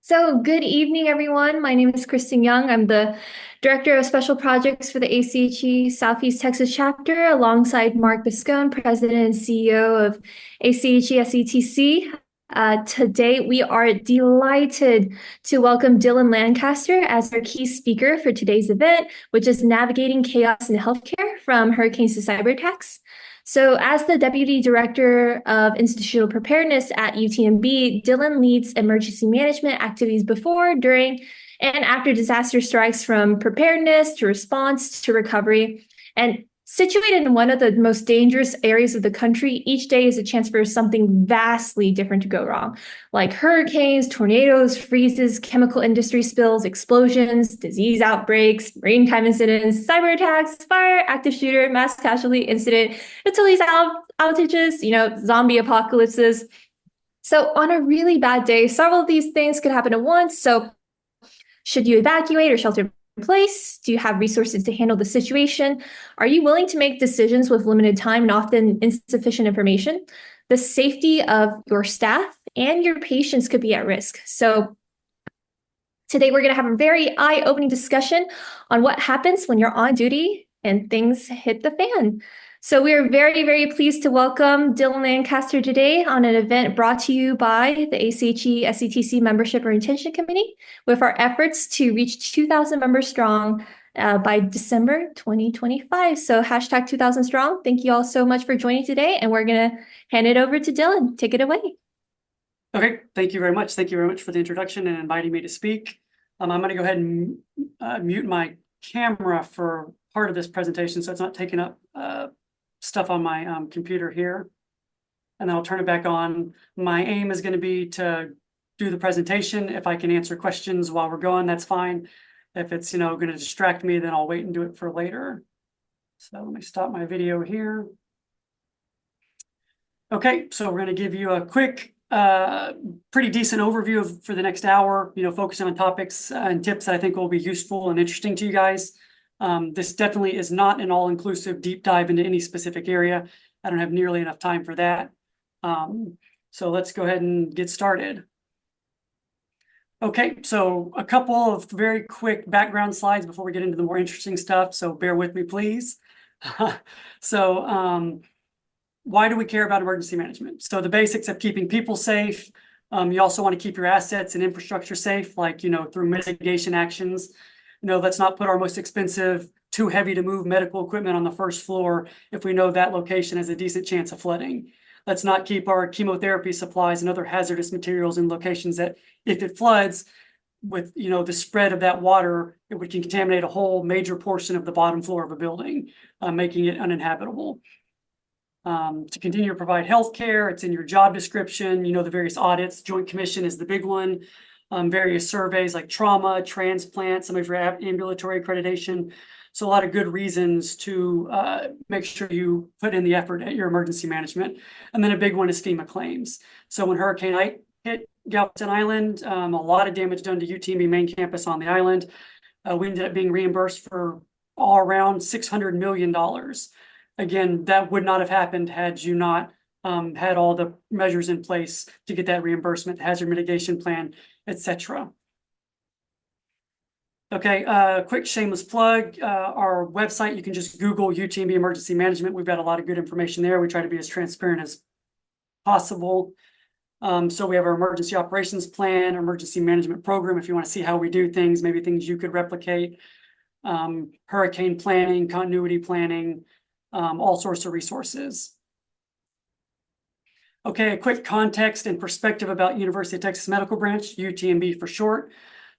So, good evening, everyone. My name is Kristen Young. I'm the Director of Special Projects for the ACHE Southeast Texas chapter, alongside Mark Biscone, President and CEO of ACHE SETC. Today, we are delighted to welcome Dylan Lancaster as our key speaker for today's event, which is Navigating Chaos in Healthcare from Hurricanes to Cyberattacks. So, as the Deputy Director of Institutional Preparedness at UTMB, Dylan leads emergency management activities before, during, and after disaster strikes, from preparedness to response to recovery. And situated in one of the most dangerous areas of the country, each day is a chance for something vastly different to go wrong, like hurricanes, tornadoes, freezes, chemical industry spills, explosions, disease outbreaks, rain time incidents, cyber attacks, fire, active shooter, mass casualty incident, utilities outages, zombie apocalypses. So on a really bad day, several of these things could happen at once. So should you evacuate or shelter in place? Do you have resources to handle the situation? Are you willing to make decisions with limited time and often insufficient information? The safety of your staff and your patients could be at risk. So today we're going to have a very eye-opening discussion on what happens when you're on duty and things hit the fan. So we are very, very pleased to welcome Dylan Lancaster today on an event brought to you by the ACHE SETC Membership Retention Committee with our efforts to reach 2,000 members strong by December 2025. So hashtag 2,000 strong. Thank you all so much for joining today. And we're going to hand it over to Dylan. Take it away. Okay, thank you very much. Thank you very much for the introduction and inviting me to speak. I'm going to go ahead and mute my camera for part of this presentation so it's not taking up stuff on my computer here. And then I'll turn it back on. My aim is going to be to do the presentation. If I can answer questions while we're going, that's fine. If it's going to distract me, then I'll wait and do it for later. So let me stop my video here. Okay, so we're going to give you a quick pretty decent overview for the next hour, focusing on topics and tips that I think will be useful and interesting to you guys. This definitely is not an all-inclusive deep dive into any specific area. I don't have nearly enough time for that. So let's go ahead and get started. Okay, so a couple of very quick background slides before we get into the more interesting stuff. So bear with me, please. Why do we care about emergency management? So the basics of keeping people safe. You also want to keep your assets and infrastructure safe, like, through mitigation actions. Let's not put our most expensive, too heavy to move medical equipment on the first floor if we know that location has a decent chance of flooding. Let's not keep our chemotherapy supplies and other hazardous materials in locations that, if it floods, with the spread of that water, it would contaminate a whole major portion of the bottom floor of a building, making it uninhabitable. To continue to provide health care, it's in your job description, the various audits. Joint Commission is the big one. Various surveys like trauma, transplant, some of your ambulatory accreditation. So a lot of good reasons to make sure you put in the effort at your emergency management. And then a big one is FEMA claims. So when Hurricane Ike hit Galveston Island, a lot of damage done to UTMB main campus on the island. We ended up being reimbursed for all around $600 million. Again, that would not have happened had you not had all the measures in place to get that reimbursement, hazard mitigation plan, etc. Okay, quick shameless plug. Our website, you can just Google UTMB Emergency Management. We've got a lot of good information there. We try to be as transparent as possible. So we have our emergency operations plan, emergency management program, if you want to see how we do things, maybe things you could replicate, hurricane planning, continuity planning, all sorts of resources. Okay, a quick context and perspective about University of Texas Medical Branch, UTMB for short.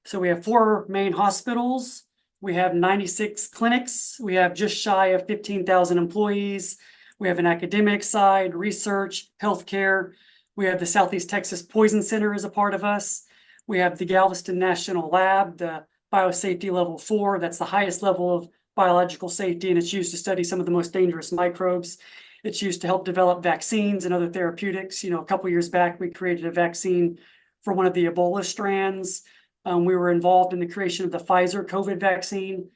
So we have 4 main hospitals. We have 96 clinics. We have just shy of 15,000 employees. We have an academic side, research, healthcare. We have the Southeast Texas Poison Center as a part of us. We have the Galveston National Lab, the biosafety level 4. That's the highest level of biological safety, and it's used to study some of the most dangerous microbes. It's used to help develop vaccines and other therapeutics. A couple years back, we created a vaccine for one of the Ebola strands. We were involved in the creation of the Pfizer COVID vaccine.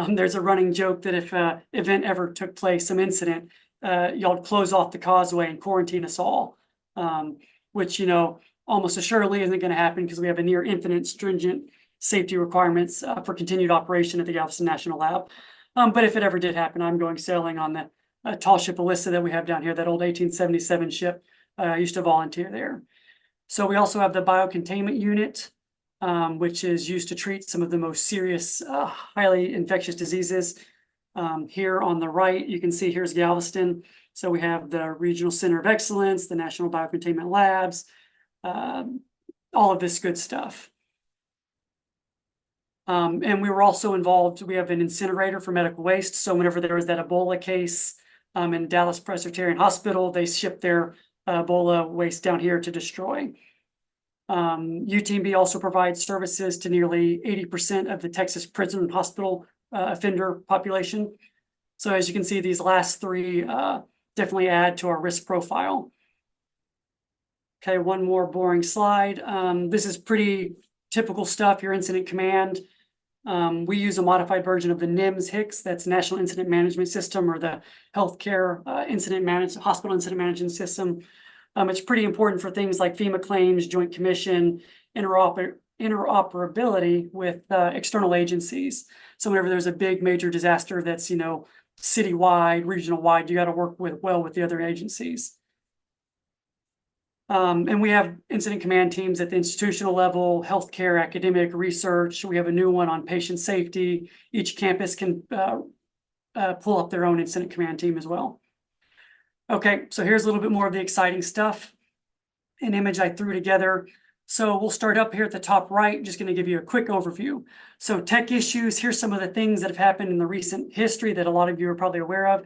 There's a running joke that if an event ever took place, some incident, y'all close off the causeway and quarantine us all, which, almost assuredly isn't going to happen because we have a near infinite stringent safety requirements for continued operation at the Galveston National Lab. But if it ever did happen, I'm going sailing on the tall ship Alyssa that we have down here, that old 1877 ship. I used to volunteer there. So we also have the biocontainment unit, which is used to treat some of the most serious, highly infectious diseases. Here on the right, you can see here's Galveston. So we have the Regional Center of Excellence, the National Biocontainment Labs, all of this good stuff. And we were also involved, we have an incinerator for medical waste. So whenever there was that Ebola case in Dallas Presbyterian Hospital, they shipped their Ebola waste down here to destroy. UTMB also provides services to nearly 80% of the Texas prison and hospital offender population. So as you can see, these last three definitely add to our risk profile. Okay, one more boring slide. This is pretty typical stuff, your incident command. We use a modified version of the NIMS-HICS, that's National Incident Management System, or the Healthcare Hospital Incident Management System. It's pretty important for things like FEMA claims, Joint Commission, interoperability with external agencies. So whenever there's a big major disaster that's, citywide, regional wide, you got to work well with the other agencies. And we have incident command teams at the institutional level, healthcare, academic, research. We have a new one on patient safety. Each campus can pull up their own incident command team as well. Okay, so here's a little bit more of the exciting stuff. An image I threw together. So we'll start up here at the top right, just going to give you a quick overview. So tech issues, here's some of the things that have happened in the recent history that a lot of you are probably aware of.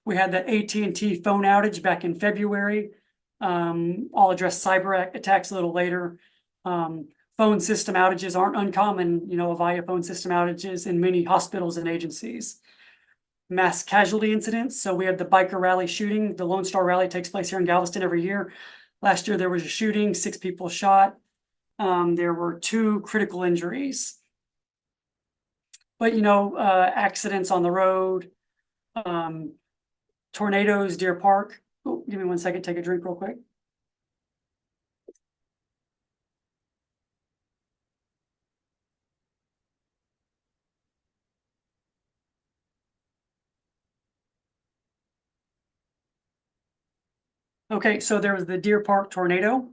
We had the AT&T phone outage back in February. I'll address cyber attacks a little later. Phone system outages aren't uncommon, via phone system outages in many hospitals and agencies. Mass casualty incidents. So we had the biker rally shooting. The Lone Star Rally takes place here in Galveston every year. Last year, there was a shooting, 6 people shot. There were 2 critical injuries. But, accidents on the road, tornadoes, Deer Park. Oh, give me 1 second, take a drink real quick. Okay, so there was the Deer Park tornado.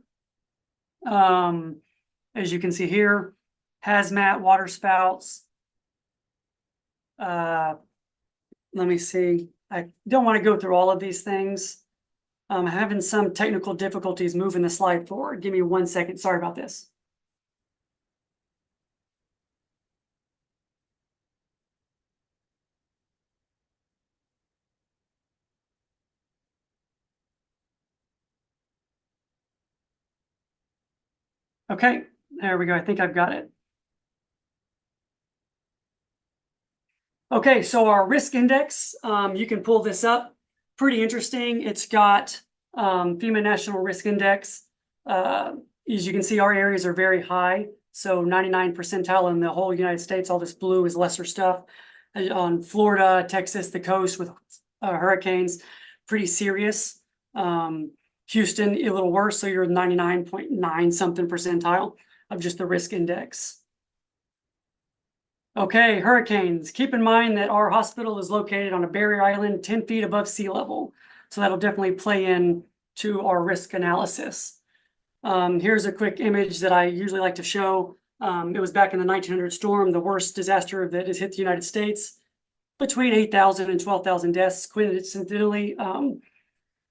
As you can see here, hazmat, water spouts. Let me see. I don't want to go through all of these things. I'm having some technical difficulties moving the slide forward. Give me 1 second. Sorry about this. Okay, there we go. I think I've got it. Okay, so our risk index, you can pull this up. Pretty interesting. It's got FEMA National Risk Index. As you can see, our areas are very high. So 99 percentile in the whole United States. All this blue is lesser stuff. On Florida, Texas, the coast with hurricanes, pretty serious. Houston, a little worse. So you're 99.9 something percentile of just the risk index. Okay, hurricanes. Keep in mind that our hospital is located on a barrier island 10 feet above sea level. So that'll definitely play in to our risk analysis. Here's a quick image that I usually like to show. It was back in the 1900 storm, the worst disaster that has hit the United States. Between 8,000 and 12,000 deaths. Coincidentally,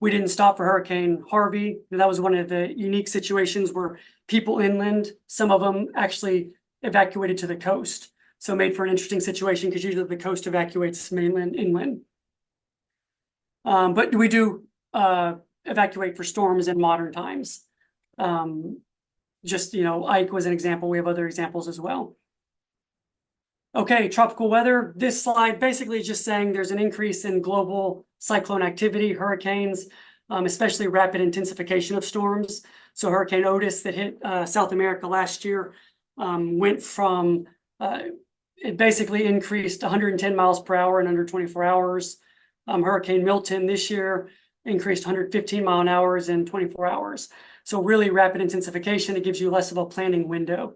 we didn't stop for Hurricane Harvey. That was one of the unique situations where people inland, some of them actually evacuated to the coast. So made for an interesting situation because usually the coast evacuates mainland inland. But we do evacuate for storms in modern times. Ike was an example. We have other examples as well. Okay, tropical weather. This slide basically is just saying there's an increase in global cyclone activity, hurricanes, especially rapid intensification of storms. So Hurricane Otis that hit South America last year went from, it basically increased 110 miles per hour in under 24 hours. Hurricane Milton this year increased 115 mile an hour in 24 hours. So really rapid intensification, it gives you less of a planning window.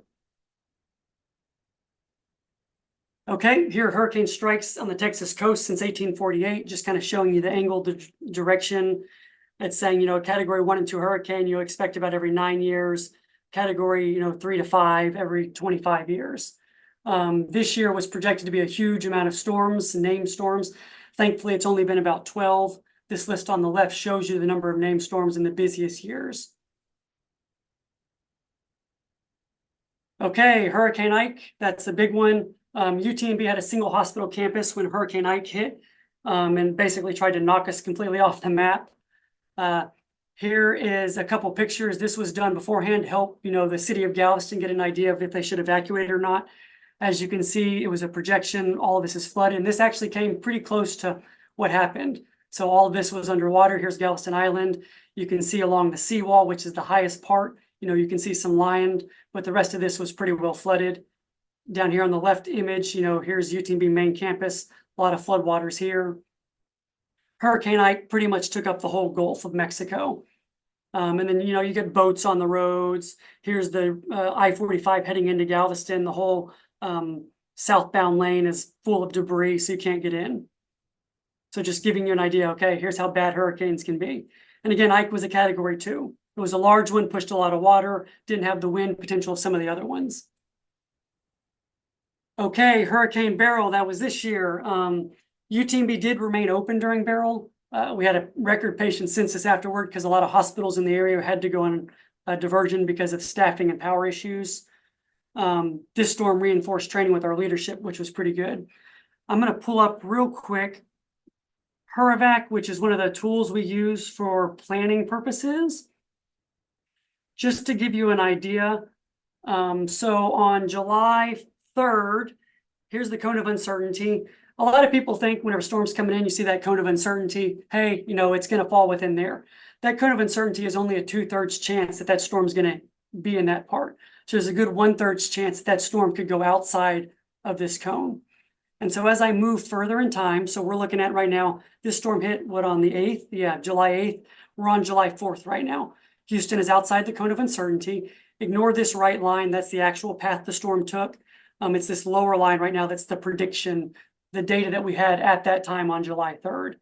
Okay, here hurricane strikes on the Texas coast since 1848, just kind of showing you the angle, the direction. It's saying, you know, category 1 and 2 hurricane, you expect about every 9 years, category, you know, 3 to 5 every 25 years. This year was projected to be a huge amount of storms, named storms. Thankfully, it's only been about 12. This list on the left shows you the number of named storms in the busiest years. Okay, Hurricane Ike, that's a big one. UTMB had a single hospital campus when Hurricane Ike hit, and basically tried to knock us completely off the map. Here is a couple pictures. This was done beforehand to help, you know, the city of Galveston get an idea of if they should evacuate or not. As you can see, it was a projection. All of this is flooded, and this actually came pretty close to what happened. So all of this was underwater. Here's Galveston Island. You can see along the seawall, which is the highest part, you know, you can see some land, but the rest of this was pretty well flooded. Down here on the left image, you know, here's UTMB main campus, a lot of floodwaters here. Hurricane Ike pretty much took up the whole Gulf of Mexico. And then, you know, you get boats on the roads. Here's the I-45 heading into Galveston. The whole southbound lane is full of debris, so you can't get in. So just giving you an idea, okay, here's how bad hurricanes can be. And again, Ike was a category 2. It was a large one, pushed a lot of water, didn't have the wind potential of some of the other ones. Okay, Hurricane Beryl, that was this year. UTMB did remain open during Beryl. We had a record patient census afterward because a lot of hospitals in the area had to go on a diversion because of staffing and power issues. This storm reinforced training with our leadership, which was pretty good. I'm going to pull up real quick Huravac, which is one of the tools we use for planning purposes. Just to give you an idea, so on July 3rd, here's the cone of uncertainty. A lot of people think whenever storm's coming in, you see that cone of uncertainty, hey, you know, it's going to fall within there. That cone of uncertainty is only a 2/3 chance that that storm's going to be in that part. So there's a good 1/3 chance that storm could go outside of this cone. And so as I move further in time, so we're looking at right now, this storm hit what on the 8th? Yeah, July 8th. We're on July 4th right now. Houston is outside the cone of uncertainty. Ignore this right line. That's the actual path the storm took. It's this lower line right now. That's the prediction, the data that we had at that time on July 3rd.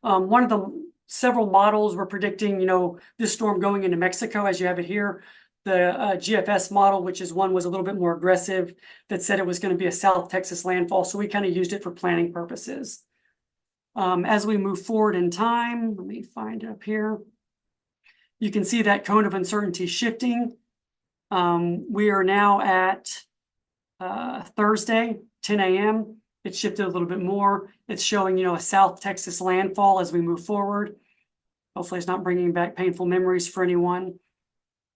One of the several models were predicting, you know, this storm going into Mexico, as you have it here. The GFS model, which is one was a little bit more aggressive, that said it was going to be a South Texas landfall. So we kind of used it for planning purposes. As we move forward in time, let me find it up here. You can see that cone of uncertainty shifting. We are now at Thursday, 10 a.m. It shifted a little bit more. It's showing, you know, a South Texas landfall as we move forward. Hopefully it's not bringing back painful memories for anyone.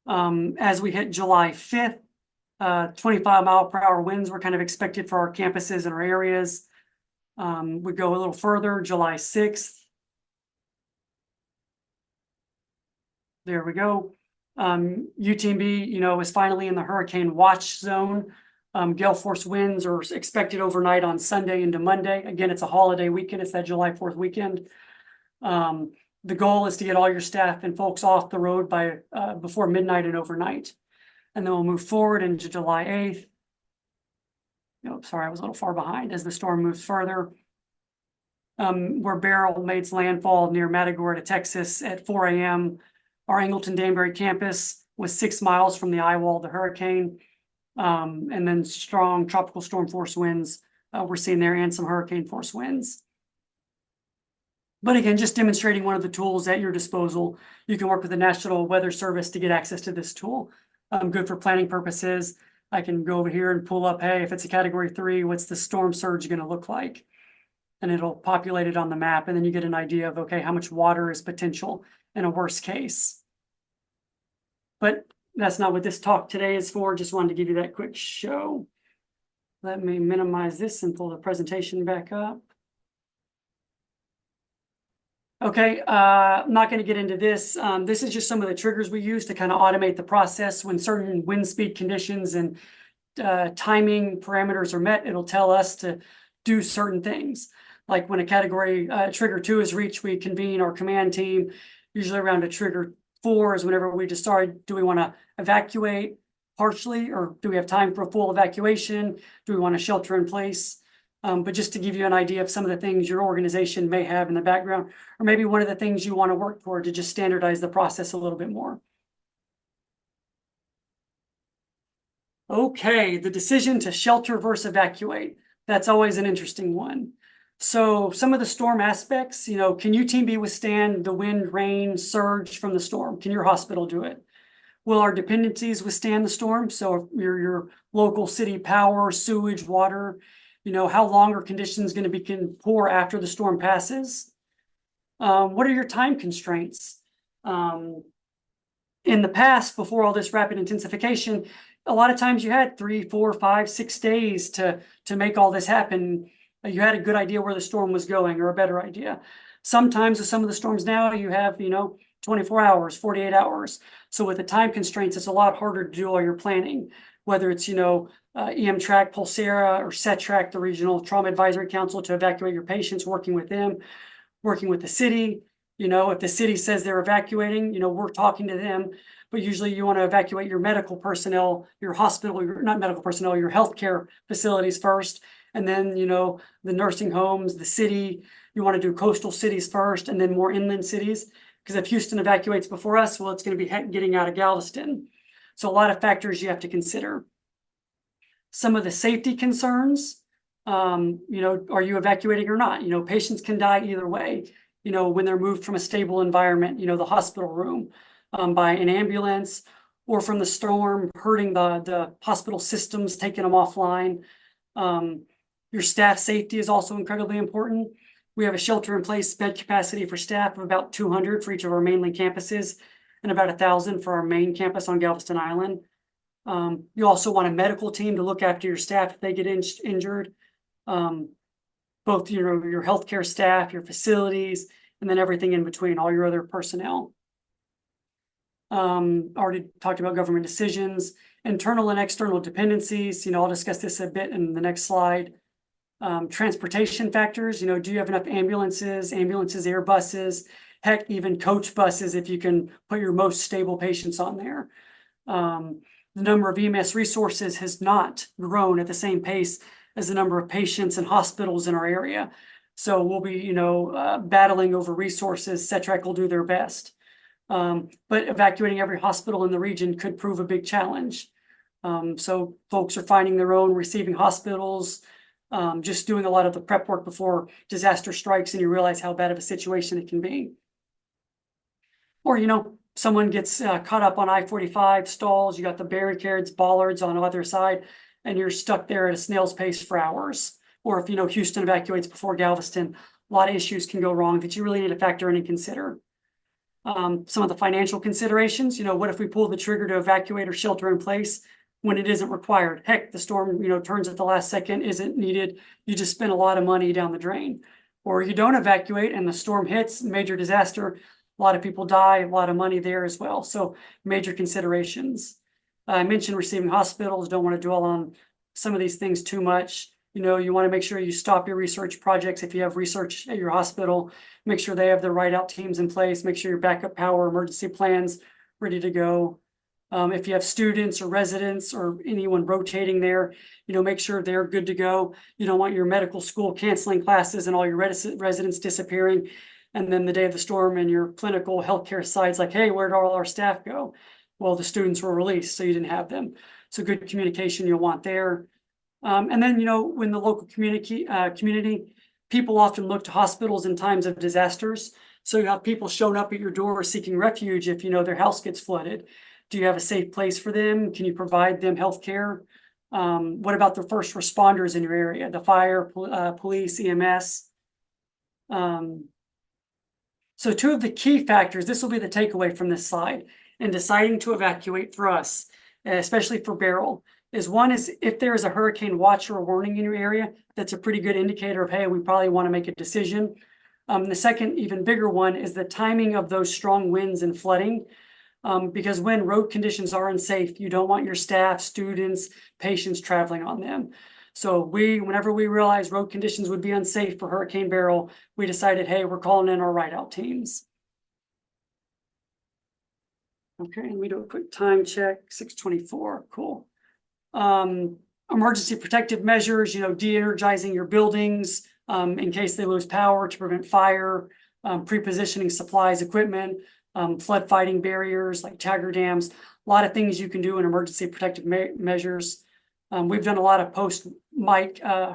As we hit July 5th, 25-mile-per-hour winds were kind of expected for our campuses and our areas. We go a little further, July 6th. There we go. UTMB, you know, is finally in the hurricane watch zone. Gale force winds are expected overnight on Sunday into Monday. Again, it's a holiday weekend. It's that July 4th weekend. The goal is to get all your staff and folks off the road by before midnight and overnight. And then we'll move forward into July 8th. Nope, sorry, I was a little far behind as the storm moves further. Where Beryl made its landfall near Matagorda, Texas at 4 a.m. Our Angleton-Danbury campus was 6 miles from the eye wall of the hurricane. And then strong tropical storm force winds we're seeing there, and some hurricane force winds. But again, just demonstrating one of the tools at your disposal. You can work with the National Weather Service to get access to this tool. Good for planning purposes. I can go over here and pull up, hey, if it's a category 3, what's the storm surge going to look like? And it'll populate it on the map. And then you get an idea of, okay, how much water is potential in a worst case. But that's not what this talk today is for. Just wanted to give you that quick show. Let me minimize this and pull the presentation back up. Okay, I'm not going to get into this. This is just some of the triggers we use to kind of automate the process. When certain wind speed conditions and timing parameters are met, it'll tell us to do certain things. Like when a category trigger 2 is reached, we convene our command team, usually around a trigger 4 is whenever we decide, do we want to evacuate partially, or do we have time for a full evacuation? Do we want to shelter in place? But just to give you an idea of some of the things your organization may have in the background, or maybe one of the things you want to work toward to just standardize the process a little bit more. Okay, the decision to shelter versus evacuate. That's always an interesting one. So some of the storm aspects, can your team withstand the wind, rain, surge from the storm? Can your hospital do it? Will our dependencies withstand the storm? So your local city power, sewage, water, how long are conditions going to be poor after the storm passes? What are your time constraints? In the past, before all this rapid intensification, a lot of times you had 3, 4, 5, 6 days to make all this happen. You had a good idea where the storm was going, or a better idea. Sometimes with some of the storms now, you have 24 hours, 48 hours. So with the time constraints, it's a lot harder to do all your planning, whether it's EM-TRAC, Pulsera, or CETRAC, the Regional Trauma Advisory Council, to evacuate your patients, working with them, working with the city. If the city says they're evacuating, we're talking to them. But usually you want to evacuate your medical personnel, your hospital, not medical personnel, your healthcare facilities first. And then, the nursing homes, the city, you want to do coastal cities first, and then more inland cities. Because if Houston evacuates before us, well, it's going to be getting out of Galveston. So a lot of factors you have to consider. Some of the safety concerns, are you evacuating or not? Patients can die either way. When they're moved from a stable environment, the hospital room, by an ambulance, or from the storm hurting the hospital systems, taking them offline. Your staff safety is also incredibly important. We have a shelter-in-place bed capacity for staff of about 200 for each of our mainland campuses, and about 1,000 for our main campus on Galveston Island. You also want a medical team to look after your staff if they get injured. Both your healthcare staff, your facilities, and then everything in between, all your other personnel. Already talked about government decisions, internal and external dependencies. I'll discuss this a bit in the next slide. Transportation factors, do you have enough ambulances, air buses, heck, even coach buses if you can put your most stable patients on there. The number of EMS resources has not grown at the same pace as the number of patients and hospitals in our area. So we'll be, battling over resources. CETRAC will do their best. But evacuating every hospital in the region could prove a big challenge. So folks are finding their own receiving hospitals, just doing a lot of the prep work before disaster strikes and you realize how bad of a situation it can be. Or, someone gets caught up on I-45 stalls, you got the barricades, bollards on either side, and you're stuck there at a snail's pace for hours. Or if, Houston evacuates before Galveston, a lot of issues can go wrong that you really need to factor in and consider. Some of the financial considerations, what if we pull the trigger to evacuate or shelter in place when it isn't required? Heck, the storm, turns at the last second, isn't needed. You just spend a lot of money down the drain. Or you don't evacuate and the storm hits, major disaster, a lot of people die, a lot of money there as well. So major considerations. I mentioned receiving hospitals, don't want to dwell on some of these things too much. You want to make sure you stop your research projects. If you have research at your hospital, make sure they have the right out teams in place, make sure your backup power, emergency plans ready to go. If you have students or residents or anyone rotating there, make sure they're good to go. You don't want your medical school canceling classes and all your residents disappearing. And then the day of the storm and your clinical healthcare side's like, hey, where'd all our staff go? Well, the students were released, so you didn't have them. So good communication you'll want there. And then, when the local community, people often look to hospitals in times of disasters. So you have people showing up at your door seeking refuge if, their house gets flooded. Do you have a safe place for them? Can you provide them health care? What about the first responders in your area, the fire, police, EMS? So two of the key factors, this will be the takeaway from this slide, in deciding to evacuate for us, especially for Beryl, is one is if there is a hurricane watch or warning in your area, that's a pretty good indicator of, hey, we probably want to make a decision. The second, even bigger one, is the timing of those strong winds and flooding. Because when road conditions are unsafe, you don't want your staff, students, patients traveling on them. So whenever we realized road conditions would be unsafe for Hurricane Beryl, we decided, hey, we're calling in our ride out teams. Okay, let me do a quick time check, 6:24, cool. Emergency protective measures, de-energizing your buildings, in case they lose power to prevent fire, pre-positioning supplies, equipment, flood fighting barriers like Tiger dams, a lot of things you can do in emergency protective measures. We've done a lot of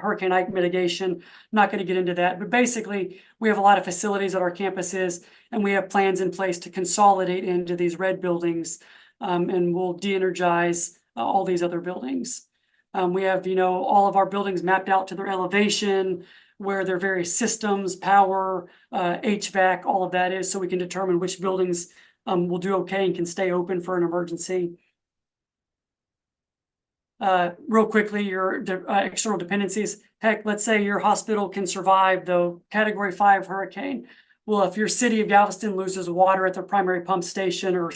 Hurricane Ike mitigation. Not going to get into that, but basically we have a lot of facilities at our campuses and we have plans in place to consolidate into these red buildings, and we'll de-energize all these other buildings. We have, all of our buildings mapped out to their elevation, where their various systems, power, HVAC, all of that is, so we can determine which buildings will do okay and can stay open for an emergency. Real quickly, your external dependencies. Heck, let's say your hospital can survive the Category 5 hurricane. Well, if your city of Galveston loses water at their primary pump station or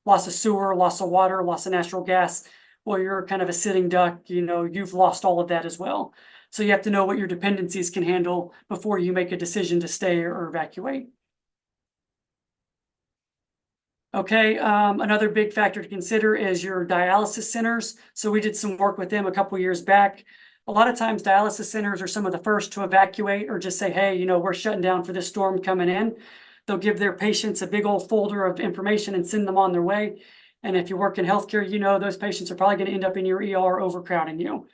loss of water, loss of natural gas, well, you're kind of a sitting duck, you've lost all of that as well. So you have to know what your dependencies can handle before you make a decision to stay or evacuate. Okay, another big factor to consider is your dialysis centers. So we did some work with them a couple years back. A lot of times dialysis centers are some of the first to evacuate or just say, hey, we're shutting down for this storm coming in. They'll give their patients a big old folder of information and send them on their way. And if you work in healthcare, those patients are probably going to end up in your ER overcrowding you.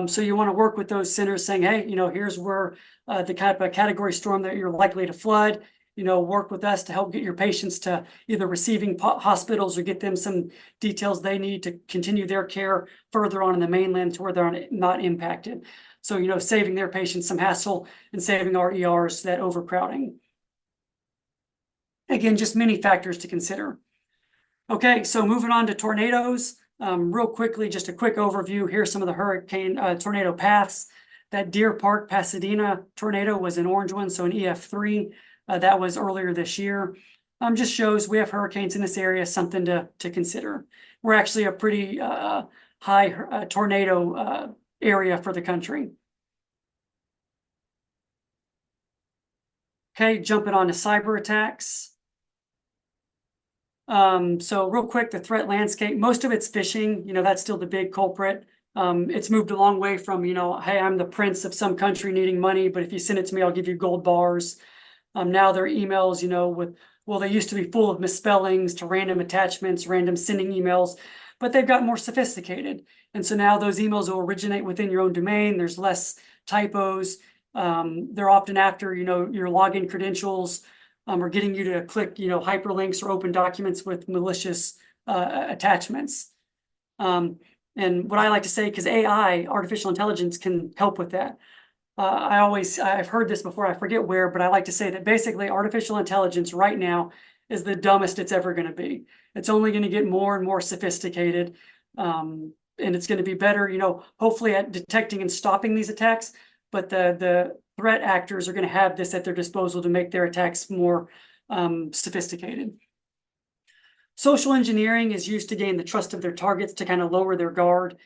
So you want to work with those centers saying, hey, here's where the kind of category storm that you're likely to flood. Work with us to help get your patients to either receiving hospitals or get them some details they need to continue their care further on in the mainland to where they're not impacted. So, saving their patients some hassle and saving our ERs that overcrowding. Again, just many factors to consider. Okay, so moving on to tornadoes. Real quickly, just a quick overview. Here's some of the hurricane tornado paths. That Deer Park, Pasadena tornado was an orange one, so an EF3. That was earlier this year. Just shows we have hurricanes in this area, something to consider. We're actually a pretty high tornado area for the country. Okay, jumping on to cyber attacks. So real quick, the threat landscape, most of it's phishing, that's still the big culprit. It's moved a long way from, hey, I'm the prince of some country needing money, but if you send it to me, I'll give you gold bars. Now their emails, they used to be full of misspellings to random attachments, random sending emails, but they've got more sophisticated. And so now those emails will originate within your own domain. There's less typos. They're often after, your login credentials, or getting you to click, hyperlinks or open documents with malicious attachments. And what I like to say, because AI, artificial intelligence, can help with that. I've heard this before, I forget where, but I like to say that basically artificial intelligence right now is the dumbest it's ever going to be. It's only going to get more and more sophisticated, and it's going to be better, hopefully at detecting and stopping these attacks. But the threat actors are going to have this at their disposal to make their attacks more sophisticated. Social engineering is used to gain the trust of their targets to kind of lower their guard.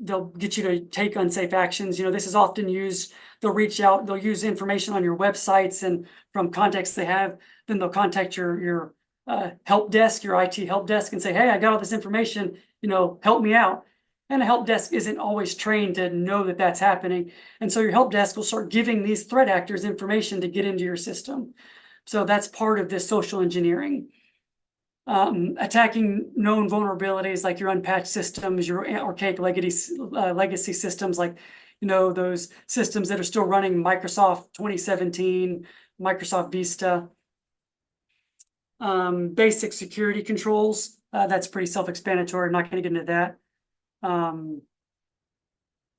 They'll get you to take unsafe actions. This is often used. They'll reach out, they'll use information on your websites and from contacts they have. Then they'll contact your help desk, your IT help desk, and say, hey, I got all this information, help me out. And a help desk isn't always trained to know that that's happening. And so your help desk will start giving these threat actors information to get into your system. So that's part of this social engineering. Attacking known vulnerabilities like your unpatched systems, your archaic legacy systems, like those systems that are still running Microsoft 2017, Microsoft Vista. Basic security controls, that's pretty self-explanatory. I'm not going to get into that. And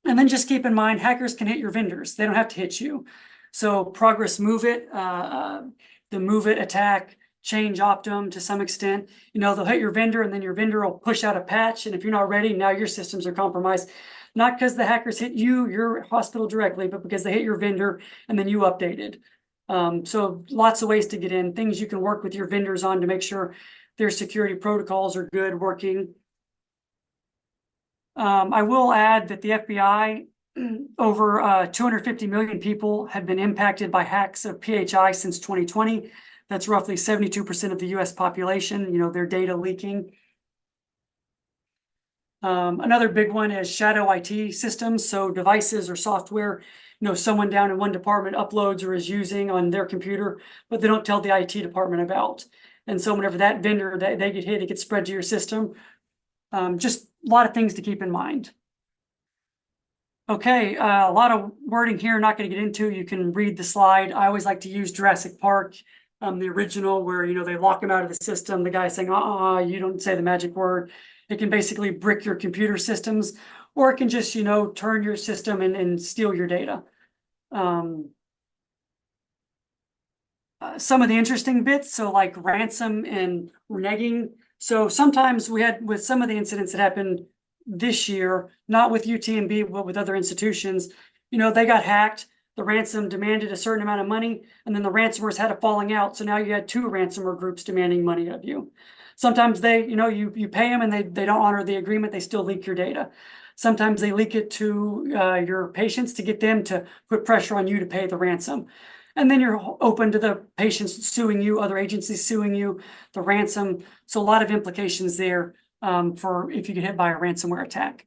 then just keep in mind, hackers can hit your vendors. They don't have to hit you. So Progress Move It, the Move It attack, Change Optum to some extent, they'll hit your vendor and then your vendor will push out a patch. And if you're not ready, now your systems are compromised, not because the hackers hit your hospital directly, but because they hit your vendor and then you updated. So lots of ways to get in, things you can work with your vendors on to make sure their security protocols are good, working. I will add that the FBI, over 250 million people have been impacted by hacks of PHI since 2020. That's roughly 72% of the US population, their data leaking. Another big one is shadow IT systems. So devices or software, someone down in one department uploads or is using on their computer, but they don't tell the IT department about. And so whenever that vendor, they get hit, it gets spread to your system. Just a lot of things to keep in mind. Okay, a lot of wording here, not going to get into. You can read the slide. I always like to use Jurassic Park, the original, where they lock him out of the system. The guy saying, you don't say the magic word. It can basically brick your computer systems, or it can just, turn your system and steal your data. Some of the interesting bits, so like ransom and reneging. So sometimes we had, with some of the incidents that happened this year, not with UTMB, but with other institutions, they got hacked. The ransom demanded a certain amount of money, and then the ransomers had a falling out. So now you had two ransomware groups demanding money of you. Sometimes they, you pay them and they don't honor the agreement. They still leak your data. Sometimes they leak it to your patients to get them to put pressure on you to pay the ransom. And then you're open to the patients suing you, other agencies suing you, the ransom. So a lot of implications there for if you get hit by a ransomware attack.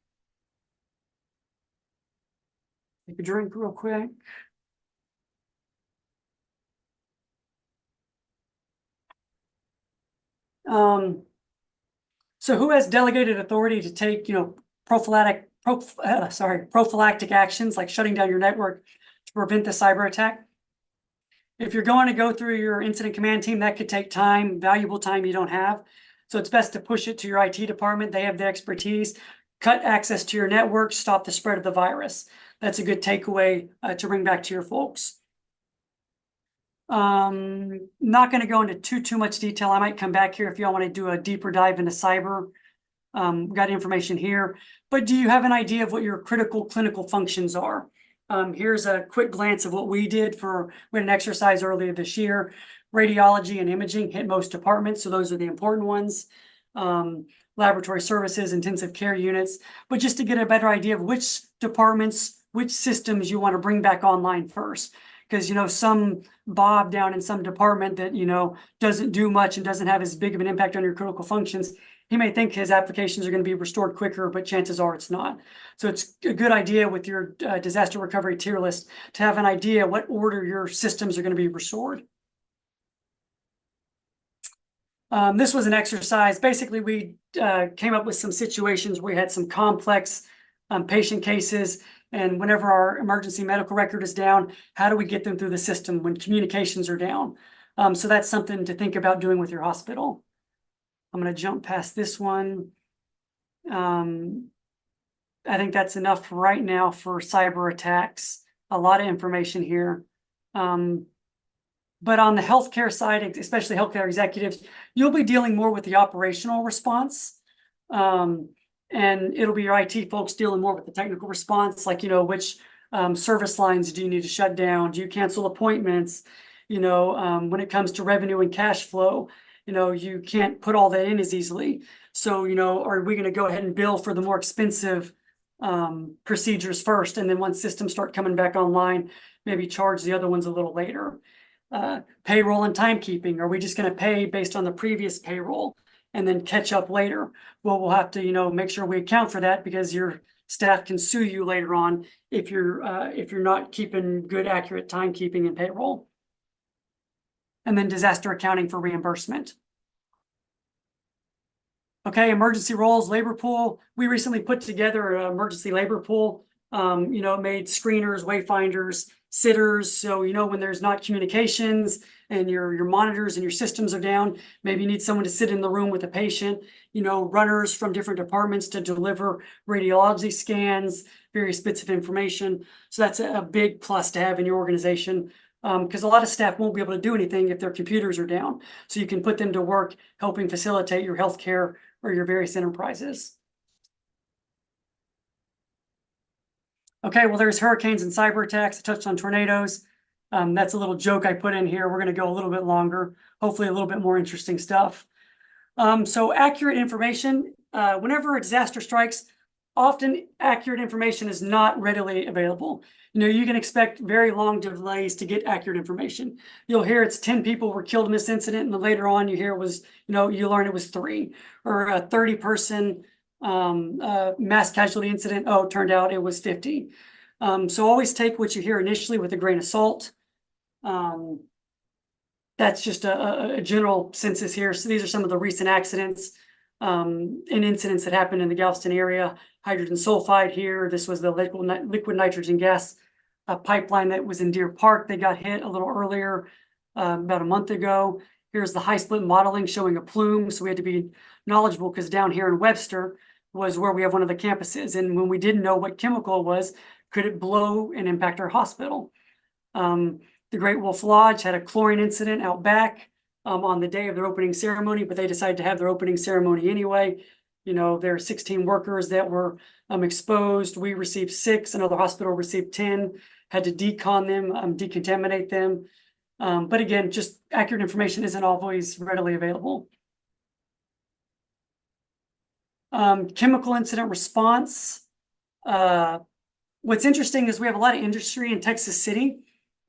Take a drink real quick. So who has delegated authority to take, prophylactic actions like shutting down your network to prevent the cyber attack? If you're going to go through your incident command team, that could take time, valuable time you don't have. So it's best to push it to your IT department. They have the expertise. Cut access to your network, stop the spread of the virus. That's a good takeaway to bring back to your folks. Not going to go into too much detail. I might come back here if y'all want to do a deeper dive into cyber. Got information here. But do you have an idea of what your critical clinical functions are? Here's a quick glance of what we did we had an exercise earlier this year. Radiology and imaging hit most departments, so those are the important ones. Laboratory services, intensive care units, but just to get a better idea of which departments, which systems you want to bring back online first. Because, some Bob down in some department that, doesn't do much and doesn't have as big of an impact on your critical functions, he may think his applications are going to be restored quicker, but chances are it's not. So it's a good idea with your disaster recovery tier list to have an idea what order your systems are going to be restored. This was an exercise. Basically, we came up with some situations where we had some complex patient cases, and whenever our emergency medical record is down, how do we get them through the system when communications are down? So that's something to think about doing with your hospital. I'm going to jump past this one. I think that's enough right now for cyber attacks. A lot of information here. But on the healthcare side, especially healthcare executives, you'll be dealing more with the operational response. And it'll be your IT folks dealing more with the technical response, like, which service lines do you need to shut down? Do you cancel appointments? When it comes to revenue and cash flow, you can't put all that in as easily. So, are we going to go ahead and bill for the more expensive procedures first? And then once systems start coming back online, maybe charge the other ones a little later. Payroll and timekeeping. Are we just going to pay based on the previous payroll and then catch up later? Well, we'll have to, make sure we account for that, because your staff can sue you later on if you're not keeping good, accurate timekeeping and payroll. And then disaster accounting for reimbursement. Okay, emergency roles, labor pool. We recently put together an emergency labor pool. Made screeners, wayfinders, sitters. So, when there's not communications and your monitors and your systems are down, maybe you need someone to sit in the room with a patient, runners from different departments to deliver radiology scans, various bits of information. So that's a big plus to have in your organization, because a lot of staff won't be able to do anything if their computers are down. So you can put them to work helping facilitate your healthcare or your various enterprises. Okay, well, there's hurricanes and cyber attacks. I touched on tornadoes. That's a little joke I put in here. We're going to go a little bit longer, hopefully a little bit more interesting stuff. So accurate information. Whenever a disaster strikes, often accurate information is not readily available. You can expect very long delays to get accurate information. You'll hear it's 10 people were killed in this incident, and then later on you hear it was, you learn it was 3, or a 30-person mass casualty incident. Oh, it turned out it was 50. So always take what you hear initially with a grain of salt. That's just a general census here. So these are some of the recent accidents and incidents that happened in the Galveston area. Hydrogen sulfide here. This was the liquid nitrogen gas pipeline that was in Deer Park. They got hit a little earlier, about a month ago. Here's the high split modeling showing a plume. So we had to be knowledgeable, because down here in Webster was where we have one of the campuses. And when we didn't know what chemical it was, could it blow and impact our hospital? The Great Wolf Lodge had a chlorine incident out back on the day of their opening ceremony, but they decided to have their opening ceremony anyway. There are 16 workers that were exposed. We received 6, another hospital received 10, had to decon them, decontaminate them. But again, just accurate information isn't always readily available. Chemical incident response. What's interesting is we have a lot of industry in Texas City.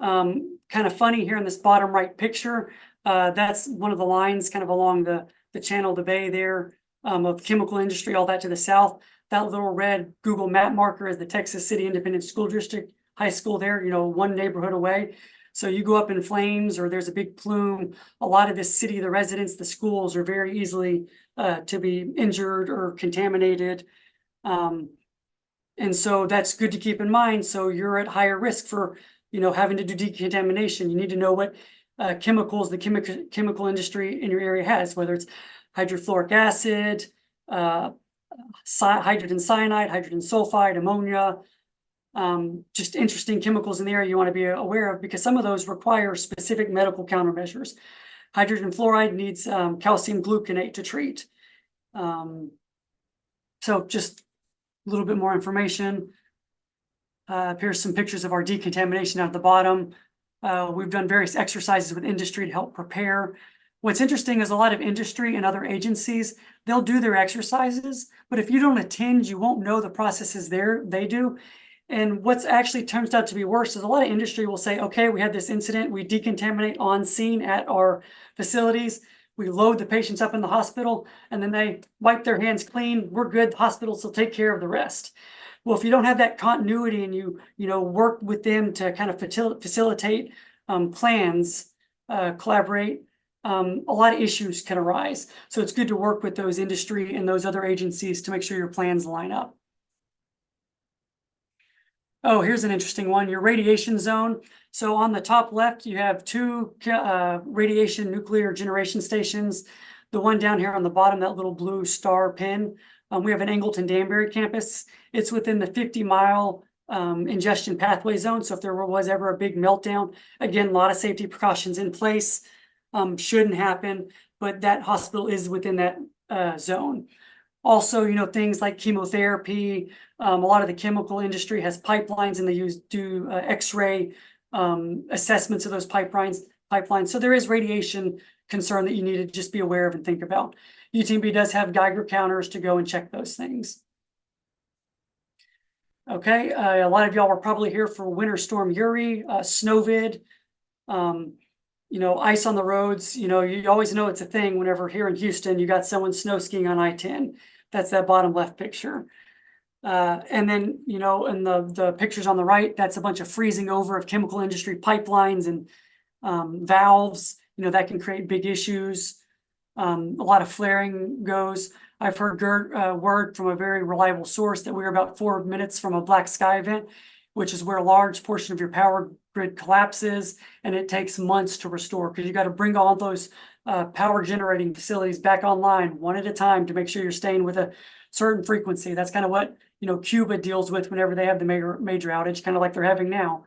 Kind of funny here in this bottom right picture. That's one of the lines kind of along the channel, the bay there, of chemical industry, all that to the south. That little red Google map marker is the Texas City Independent School District high school there, one neighborhood away. So you go up in flames or there's a big plume. A lot of this city, the residents, the schools are very easily to be injured or contaminated. And so that's good to keep in mind. So you're at higher risk for having to do decontamination. You need to know what chemicals the chemical industry in your area has, whether it's hydrofluoric acid, hydrogen cyanide, hydrogen sulfide, ammonia, just interesting chemicals in the area you want to be aware of, because some of those require specific medical countermeasures. Hydrogen fluoride needs calcium gluconate to treat. So just a little bit more information. Here's some pictures of our decontamination at the bottom. We've done various exercises with industry to help prepare. What's interesting is a lot of industry and other agencies, they'll do their exercises, but if you don't attend, you won't know the processes they do. And what's actually turns out to be worse is a lot of industry will say, okay, we had this incident, we decontaminate on scene at our facilities, we load the patients up in the hospital, and then they wipe their hands clean, we're good, the hospitals will take care of the rest. Well, if you don't have that continuity and you work with them to kind of facilitate plans, collaborate, a lot of issues can arise. So it's good to work with those industry and those other agencies to make sure your plans line up. Oh, here's an interesting one, your radiation zone. So on the top left, you have 2 radiation nuclear generation stations. The one down here on the bottom, that little blue star pin, we have an Angleton Danbury campus. It's within the 50-mile ingestion pathway zone. So if there was ever a big meltdown, again, a lot of safety precautions in place, shouldn't happen, but that hospital is within that zone. Also, things like chemotherapy, a lot of the chemical industry has pipelines and they do X-ray assessments of those pipelines. So there is radiation concern that you need to just be aware of and think about. UTMB does have Geiger counters to go and check those things. Okay, a lot of y'all were probably here for Winter Storm Uri, Snowvid, ice on the roads. You always know it's a thing whenever here in Houston, you got someone snow skiing on I-10. That's that bottom left picture. And then, in the pictures on the right, that's a bunch of freezing over of chemical industry pipelines and valves, that can create big issues. A lot of flaring goes. I've heard word from a very reliable source that we're about 4 minutes from a black sky event, which is where a large portion of your power grid collapses, and it takes months to restore, because you got to bring all those power generating facilities back online one at a time to make sure you're staying with a certain frequency. That's kind of what Cuba deals with whenever they have the major outage, kind of like they're having now,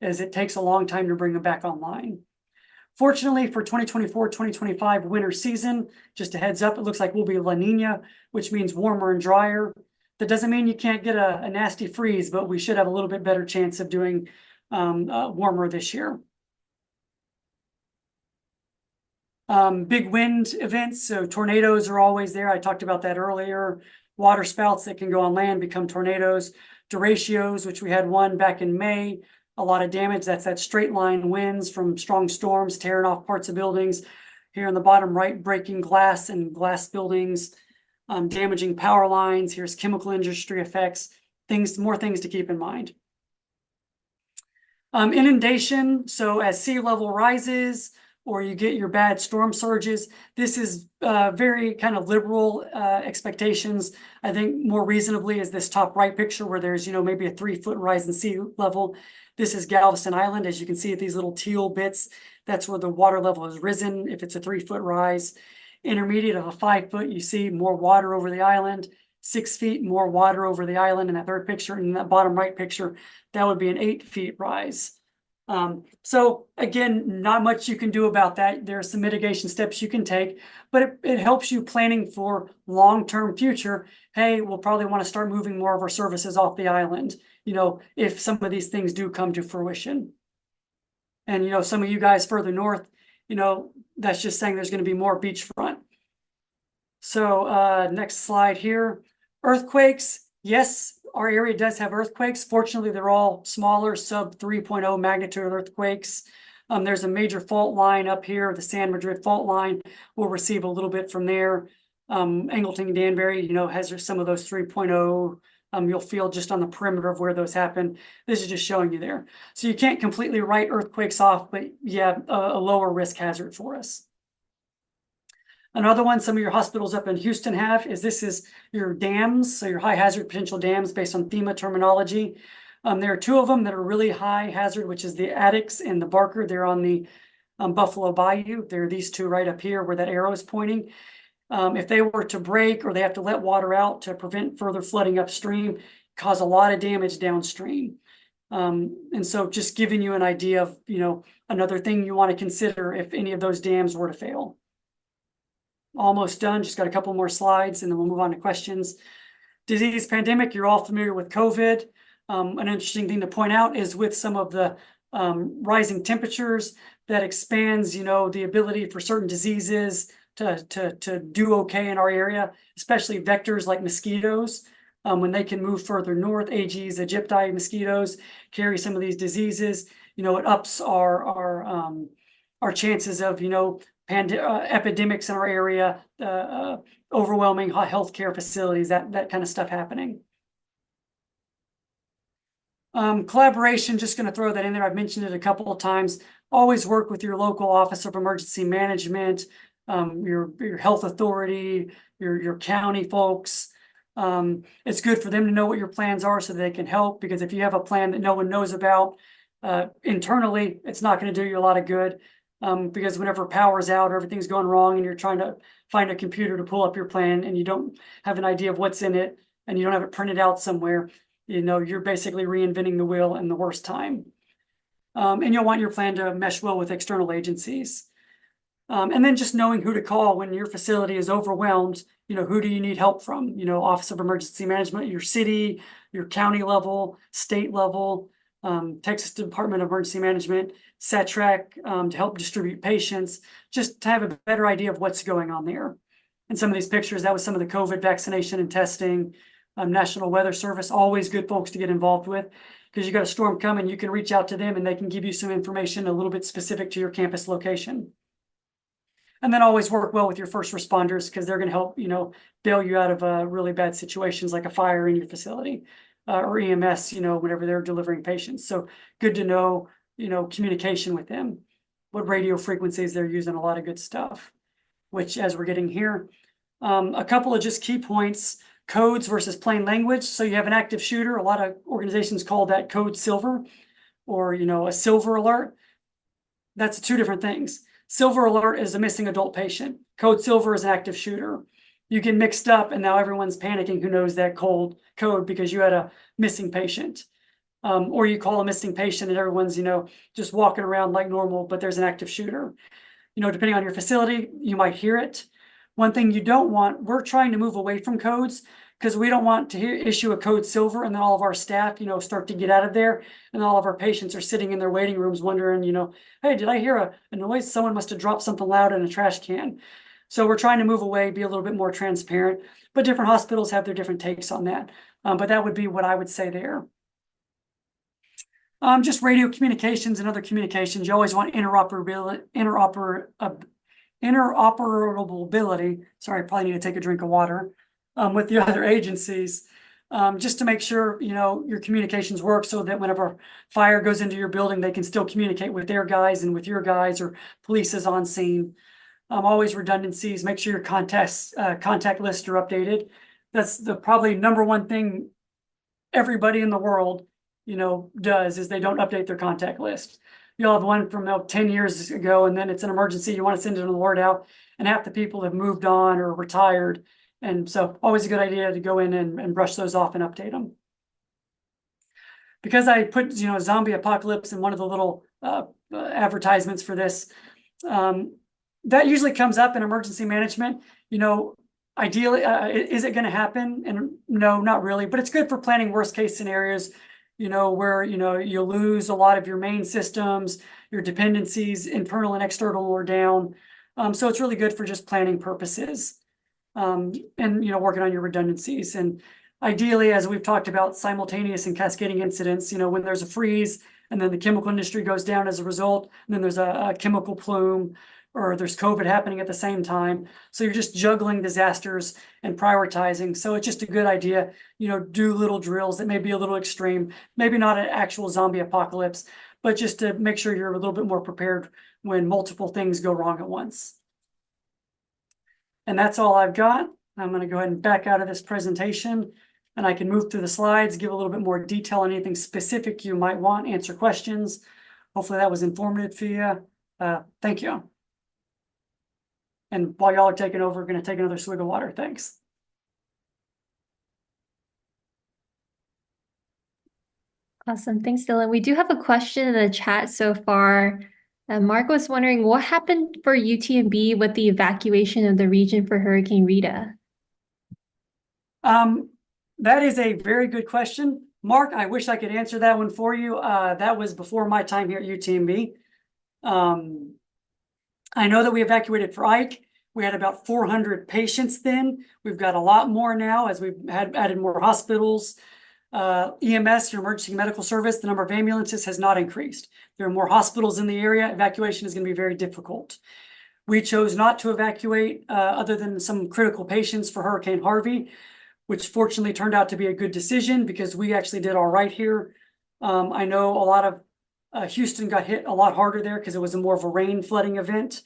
is it takes a long time to bring them back online. Fortunately for 2024-2025 winter season, just a heads up, it looks like we'll be La Nina, which means warmer and drier. That doesn't mean you can't get a nasty freeze, but we should have a little bit better chance of doing warmer this year. Big wind events, so tornadoes are always there. I talked about that earlier. Water spouts that can go on land become tornadoes. Derechos, which we had one back in May, a lot of damage. That's that straight line winds from strong storms tearing off parts of buildings. Here in the bottom right, breaking glass and glass buildings, damaging power lines. Here's chemical industry effects, more things to keep in mind. Inundation, so as sea level rises or you get your bad storm surges, this is very kind of liberal expectations. I think more reasonably is this top right picture where there's, maybe a 3-foot rise in sea level. This is Galveston Island. As you can see at these little teal bits, that's where the water level has risen if it's a 3-foot rise. Intermediate of a 5-foot, you see more water over the island. 6 feet, more water over the island in that third picture. And in that bottom right picture, that would be an 8-foot rise. So again, not much you can do about that. There are some mitigation steps you can take, but it helps you planning for long-term future. Hey, we'll probably want to start moving more of our services off the island, if some of these things do come to fruition. And, some of you guys further north, that's just saying there's going to be more beachfront. So next slide here. Earthquakes. Yes, our area does have earthquakes. Fortunately, they're all smaller, sub 3.0 magnitude earthquakes. There's a major fault line up here. The San Madrid fault line will receive a little bit from there. Angleton, Danbury, has some of those 3.0. You'll feel just on the perimeter of where those happen. This is just showing you there. So you can't completely write earthquakes off, but yeah, a lower risk hazard for us. Another one some of your hospitals up in Houston have this is your dams, so your high hazard potential dams based on FEMA terminology. There are 2 of them that are really high hazard, which is the Addicks and the Barker. They're on the Buffalo Bayou. There are these 2 right up here where that arrow is pointing. If they were to break or they have to let water out to prevent further flooding upstream, cause a lot of damage downstream. And so just giving you an idea of, another thing you want to consider if any of those dams were to fail. Almost done, just got a couple more slides and then we'll move on to questions. Disease pandemic, you're all familiar with COVID. An interesting thing to point out is with some of the rising temperatures, that expands, the ability for certain diseases to do okay in our area, especially vectors like mosquitoes. When they can move further north, Aedes aegypti mosquitoes carry some of these diseases. It ups our chances of, epidemics in our area, overwhelming healthcare facilities, that kind of stuff happening. Collaboration, just going to throw that in there. I've mentioned it a couple of times. Always work with your local Office of Emergency Management, your health authority, your county folks. It's good for them to know what your plans are so they can help, because if you have a plan that no one knows about internally, it's not going to do you a lot of good. Because whenever power's out or everything's going wrong and you're trying to find a computer to pull up your plan and you don't have an idea of what's in it and you don't have it printed out somewhere, you're basically reinventing the wheel in the worst time. And you'll want your plan to mesh well with external agencies. And then just knowing who to call when your facility is overwhelmed, who do you need help from? Office of Emergency Management, your city, your county level, state level, Texas Department of Emergency Management, SATRAC, to help distribute patients, just to have a better idea of what's going on there. And some of these pictures, that was some of the COVID vaccination and testing. National Weather Service, always good folks to get involved with, because you got a storm coming, you can reach out to them and they can give you some information a little bit specific to your campus location. And then always work well with your first responders, because they're going to help, bail you out of really bad situations like a fire in your facility, or EMS, whenever they're delivering patients. So good to know, communication with them, what radio frequencies they're using, a lot of good stuff, which as we're getting here, a couple of just key points, codes versus plain language. So you have an active shooter. A lot of organizations call that code silver, or, a silver alert. That's 2 different things. Silver alert is a missing adult patient. Code silver is an active shooter. You get mixed up and now everyone's panicking who knows that code because you had a missing patient. Or you call a missing patient and everyone's, just walking around like normal, but there's an active shooter. Depending on your facility, you might hear it. One thing you don't want, we're trying to move away from codes, because we don't want to issue a code silver and then all of our staff, start to get out of there, and all of our patients are sitting in their waiting rooms wondering, hey, did I hear a noise? Someone must have dropped something loud in a trash can. So we're trying to move away, be a little bit more transparent, but different hospitals have their different takes on that. But that would be what I would say there. Just radio communications and other communications. You always want interoperability. Sorry, I probably need to take a drink of water with the other agencies, just to make sure your communications work, so that whenever fire goes into your building, they can still communicate with their guys and with your guys, or police is on scene. Always redundancies. Make sure your contact lists are updated. That's the probably number one thing everybody in the world does, is they don't update their contact list. You'll have one from 10 years ago, and then it's an emergency. You want to send an alert out, and half the people have moved on or retired. And so always a good idea to go in and brush those off and update them. Because I put, zombie apocalypse in one of the little advertisements for this, that usually comes up in emergency management. Ideally, is it going to happen? And no, not really, but it's good for planning worst case scenarios, where, you lose a lot of your main systems, your dependencies, internal and external, are down. So it's really good for just planning purposes, and, working on your redundancies. And ideally, as we've talked about, simultaneous and cascading incidents, when there's a freeze and then the chemical industry goes down as a result, and then there's a chemical plume, or there's COVID happening at the same time. So you're just juggling disasters and prioritizing. So it's just a good idea, do little drills that may be a little extreme, maybe not an actual zombie apocalypse, but just to make sure you're a little bit more prepared when multiple things go wrong at once. And that's all I've got. I'm going to go ahead and back out of this presentation, and I can move through the slides, give a little bit more detail on anything specific you might want, answer questions. Hopefully that was informative for you. Thank you. And while y'all are taking over, we're going to take another swig of water. Thanks. Awesome. Thanks, Dylan. We do have a question in the chat so far. Mark was wondering what happened for UTMB with the evacuation of the region for Hurricane Rita? That is a very good question, Mark. I wish I could answer that one for you. That was before my time here at UTMB. I know that we evacuated for Ike. We had about 400 patients then. We've got a lot more now as we've added more hospitals. EMS, your emergency medical service, the number of ambulances has not increased. There are more hospitals in the area. Evacuation is going to be very difficult. We chose not to evacuate other than some critical patients for Hurricane Harvey, which fortunately turned out to be a good decision because we actually did all right here. I know a lot of Houston got hit a lot harder there because it was more of a rain flooding event.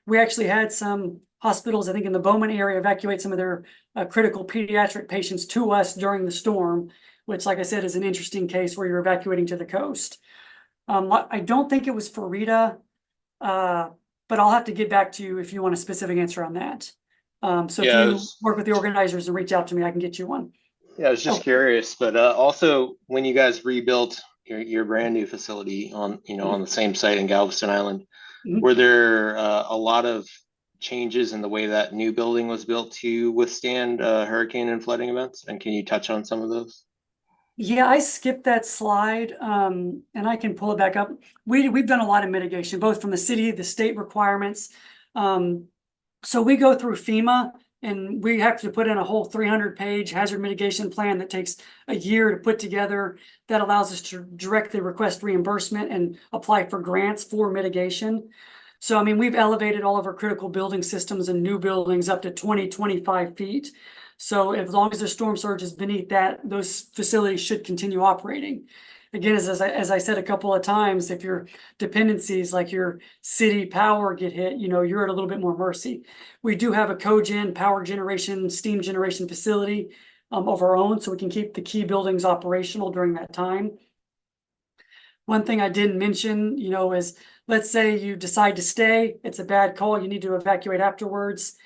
We actually had some hospitals, I think in the Bowman area, evacuate some of their critical pediatric patients to us during the storm, which, like I said, is an interesting case where you're evacuating to the coast. I don't think it was for Rita, but I'll have to get back to you if you want a specific answer on that. So Yeah, if you work with the organizers and reach out to me, I can get you one. Yeah, I was just curious, but also when you guys rebuilt your brand new facility on on the same site in Galveston Island, were there a lot of changes in the way that new building was built to withstand hurricane and flooding events? And can you touch on some of those? Yeah, I skipped that slide, and I can pull it back up. We've done a lot of mitigation, both from the city, the state requirements. So we go through FEMA, and we have to put in a whole 300-page hazard mitigation plan that takes a year to put together. That allows us to directly request reimbursement and apply for grants for mitigation. So, I mean, we've elevated all of our critical building systems and new buildings up to 20, 25 feet. So as long as the storm surge is beneath that, those facilities should continue operating. Again, as I said a couple of times, if your dependencies like your city power get hit, you're at a little bit more mercy. We do have a cogen power generation, steam generation facility of our own, so we can keep the key buildings operational during that time. One thing I didn't mention, is let's say you decide to stay, it's a bad call, you need to evacuate afterwards.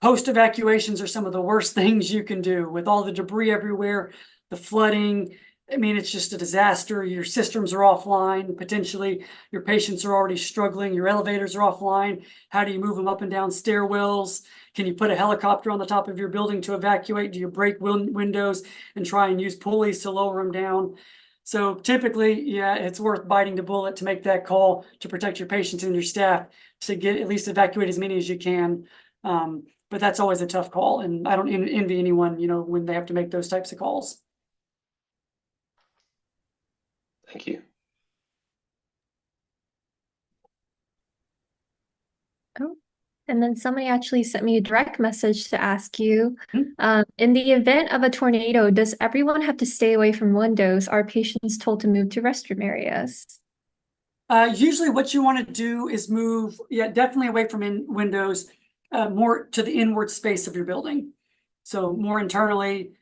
Post evacuations are some of the worst things you can do with all the debris everywhere, the flooding. I mean, it's just a disaster. Your systems are offline. Potentially, your patients are already struggling. Your elevators are offline. How do you move them up and down stairwells? Can you put a helicopter on the top of your building to evacuate? Do you break windows and try and use pulleys to lower them down? So typically, yeah, it's worth biting the bullet to make that call to protect your patients and your staff to get at least evacuate as many as you can. But that's always a tough call, and I don't envy anyone, when they have to make those types of calls. Thank you. Oh, and then somebody actually sent me a direct message to ask you, Hmm? in the event of a tornado, does everyone have to stay away from windows? Are patients told to move to restroom areas? Usually what you want to do is move, definitely away from windows, more to the inward space of your building. So more internally,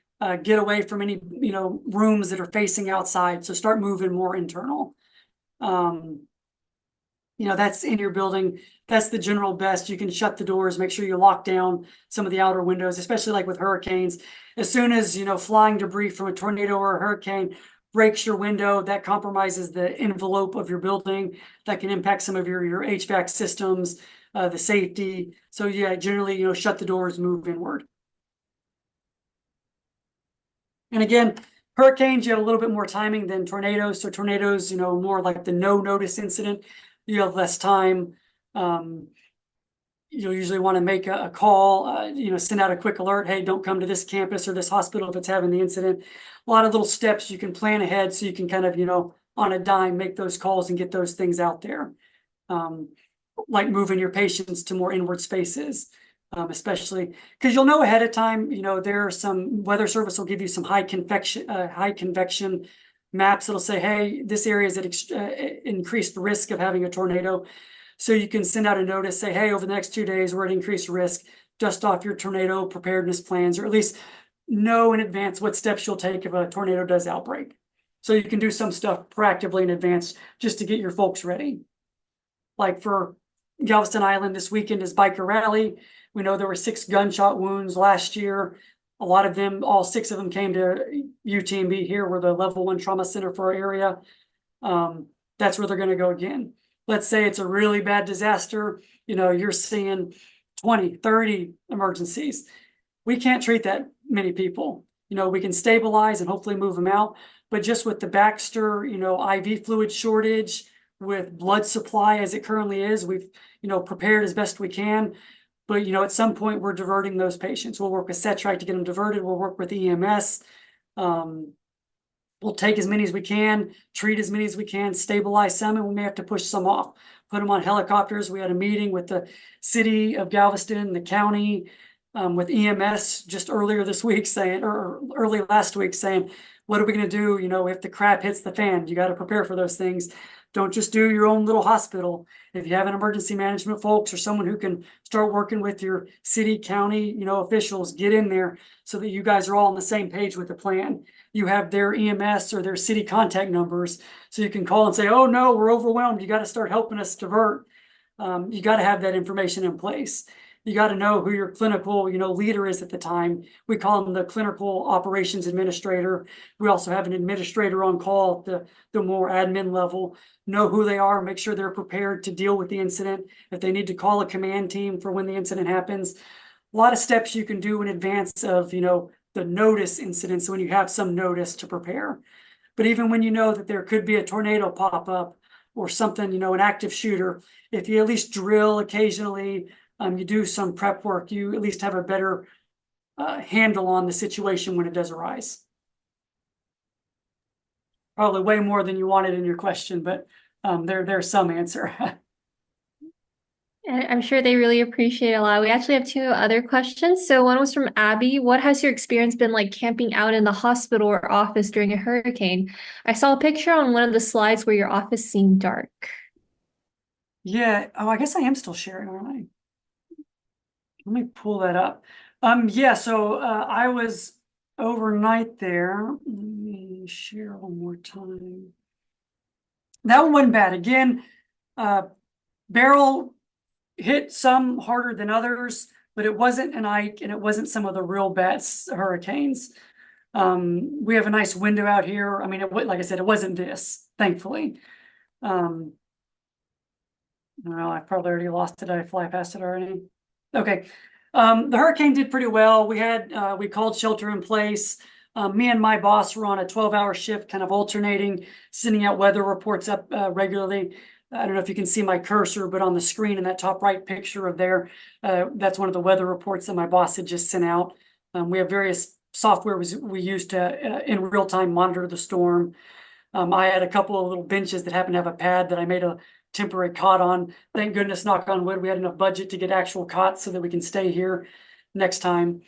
get away from any, rooms that are facing outside. So start moving more internal. That's in your building. That's the general best. You can shut the doors, make sure you lock down some of the outer windows, especially like with hurricanes. As soon as, flying debris from a tornado or a hurricane breaks your window, that compromises the envelope of your building. That can impact some of your HVAC systems, the safety. So yeah, generally, shut the doors, move inward. And again, hurricanes, you have a little bit more timing than tornadoes. So tornadoes, more like the no notice incident, you have less time. You'll usually want to make a call, send out a quick alert. Hey, don't come to this campus or this hospital if it's having the incident. A lot of little steps you can plan ahead so you can kind of, on a dime, make those calls and get those things out there. Like moving your patients to more inward spaces, especially because you'll know ahead of time, there are some weather service will give you some high convection maps that'll say, hey, this area is at increased risk of having a tornado. So you can send out a notice, say, hey, over the next 2 days, we're at increased risk, dust off your tornado preparedness plans, or at least know in advance what steps you'll take if a tornado does outbreak. So you can do some stuff proactively in advance just to get your folks ready. Like for Galveston Island this weekend is biker rally. We know there were 6 gunshot wounds last year. A lot of them, all 6 of them came to UTMB here. We're the level 1 trauma center for our area. That's where they're going to go again. Let's say it's a really bad disaster, you're seeing 20, 30 emergencies. We can't treat that many people. We can stabilize and hopefully move them out. But just with the Baxter, IV fluid shortage, with blood supply as it currently is, we've, prepared as best we can. But, at some point we're diverting those patients. We'll work with Cetrite to get them diverted. We'll work with EMS. We'll take as many as we can, treat as many as we can, stabilize some, and we may have to push some off, put them on helicopters. We had a meeting with the city of Galveston, the county, with EMS just earlier this week or early last week saying, what are we going to do? If the crap hits the fan, you got to prepare for those things. Don't just do your own little hospital. If you have an emergency management folks or someone who can start working with your city, county, officials, get in there so that you guys are all on the same page with the plan. You have their EMS or their city contact numbers, so you can call and say, oh no, we're overwhelmed. You got to start helping us divert. You got to have that information in place. You got to know who your clinical, leader is at the time. We call them the clinical operations administrator. We also have an administrator on call at the more admin level. Know who they are, make sure they're prepared to deal with the incident. If they need to call a command team for when the incident happens, a lot of steps you can do in advance of, the notice incidents when you have some notice to prepare. But even when you know that there could be a tornado pop up or something, an active shooter, if you at least drill occasionally, you do some prep work, you at least have a better handle on the situation when it does arise. Probably way more than you wanted in your question, but there's some answer. And I'm sure they really appreciate it a lot. We actually have 2 other questions. So one was from Abby. What has your experience been like camping out in the hospital or office during a hurricane? I saw a picture on one of the slides where your office seemed dark. Yeah. Oh, I guess I am still sharing, aren't I? Let me pull that up. Yeah, so I was overnight there. Let me share one more time. That one wasn't bad. Again, Beryl hit some harder than others, but it wasn't an Ike and it wasn't some of the real bad hurricanes. We have a nice window out here. I mean, like I said, it wasn't this, thankfully. Well, I probably already lost it. I fly past it already. Okay. The hurricane did pretty well. We called shelter in place. Me and my boss were on a 12-hour shift, kind of alternating, sending out weather reports up regularly. I don't know if you can see my cursor, but on the screen in that top right picture of there, that's one of the weather reports that my boss had just sent out. We have various software we use to in real time monitor the storm. I had a couple of little benches that happened to have a pad that I made a temporary cot on. Thank goodness, knock on wood, we had enough budget to get actual cots so that we can stay here next time.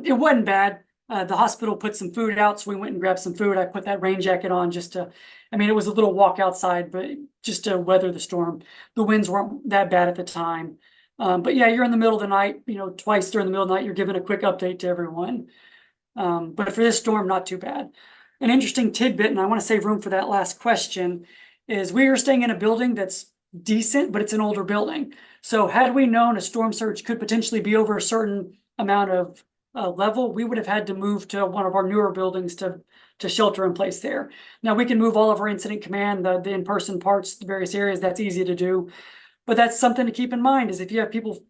It wasn't bad. The hospital put some food out, so we went and grabbed some food. I put that rain jacket on just to, I mean, it was a little walk outside, but just to weather the storm. The winds weren't that bad at the time. But yeah, you're in the middle of the night, twice during the middle of the night, you're giving a quick update to everyone. But for this storm, not too bad. An interesting tidbit, and I want to save room for that last question, is we are staying in a building that's decent, but it's an older building. So had we known a storm surge could potentially be over a certain amount of level, we would have had to move to one of our newer buildings to shelter in place there. Now we can move all of our incident command, the in-person parts, the various areas, that's easy to do. But that's something to keep in mind, is if you have people,